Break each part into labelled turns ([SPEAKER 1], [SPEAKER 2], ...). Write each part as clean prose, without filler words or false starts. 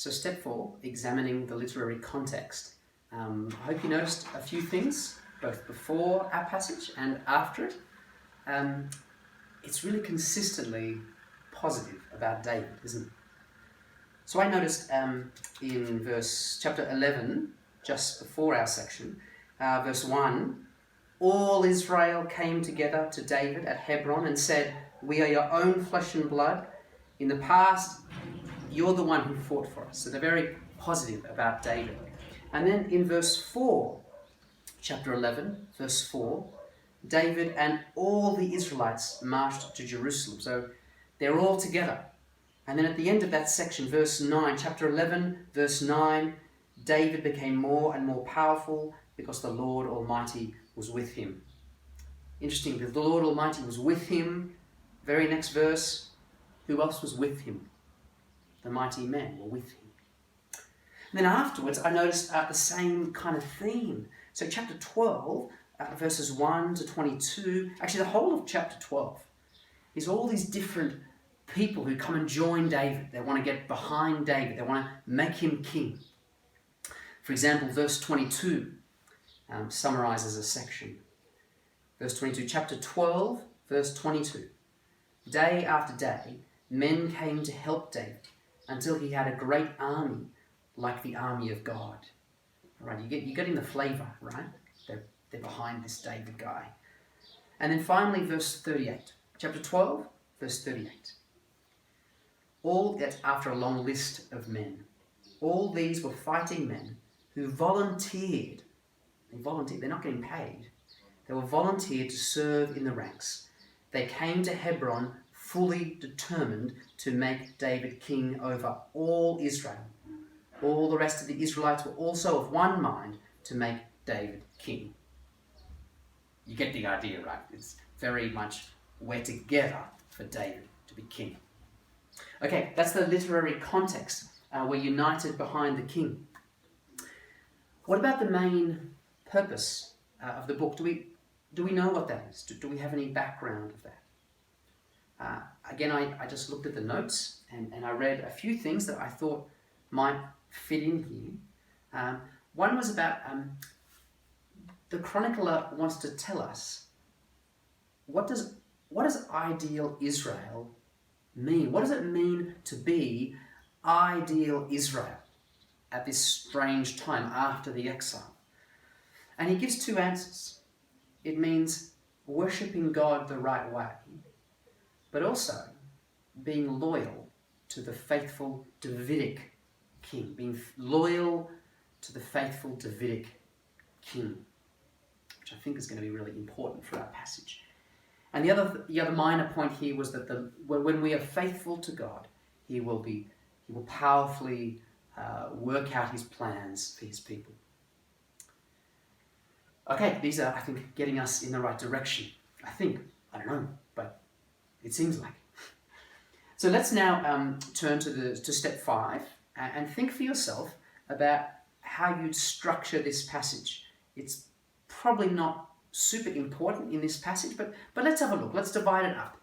[SPEAKER 1] So step 4, examining the literary context. I hope you noticed a few things, both before our passage and after it. It's really consistently positive about David, isn't it? So I noticed in chapter 11, just before our section, verse 1, all Israel came together to David at Hebron and said, "We are your own flesh and blood. In the past, you're the one who fought for us." So they're very positive about David. And then in verse 4, chapter 11, verse 4, David and all the Israelites marched to Jerusalem. So they're all together. And then at the end of that section, verse 9, chapter 11, verse 9, David became more and more powerful because the Lord Almighty was with him. Interesting, the Lord Almighty was with him. Very next verse, who else was with him? The mighty men were with him. And then afterwards, I noticed the same kind of theme. So chapter 12, verses 1 to 22, actually the whole of chapter 12 is all these different people who come and join David. They want to get behind David. They want to make him king. For example, verse 22 summarizes a section. Verse 22, chapter 12, verse 22. Day after day, men came to help David until he had a great army like the army of God. All right, you're getting the flavor, right? They're behind this David guy. And then finally, verse 38. Chapter 12, verse 38. All that after a long list of men. All these were fighting men who volunteered. They're not getting paid. They were volunteered to serve in the ranks. They came to Hebron fully determined to make David king over all Israel. All the rest of the Israelites were also of one mind to make David king. You get the idea, right? It's very much we're together for David to be king. Okay, that's the literary context. We're united behind the king. What about the main purpose of the book? Do we know what that is? Do we have any background of that? Again, I just looked at the notes and I read a few things that I thought might fit in here. One was about the chronicler wants to tell us what does ideal Israel mean? What does it mean to be ideal Israel at this strange time after the exile? And he gives two answers. It means worshipping God the right way, but also being loyal to the faithful Davidic king, being loyal to the faithful Davidic king, which I think is going to be really important for our passage. And the other minor point here was that when we are faithful to God, He will powerfully work out His plans for His people. Okay, these are, I think, getting us in the right direction. I don't know, but it seems like. So let's now turn to step 5 and think for yourself about how you'd structure this passage. It's probably not super important in this passage, but let's have a look. Let's divide it up.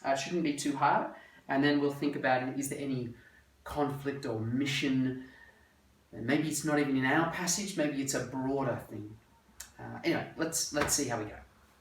[SPEAKER 1] It shouldn't be too hard, and then we'll think about it. Is there any conflict or mission? Maybe it's not even in our passage. Maybe it's a broader thing. Anyway, let's see how we go.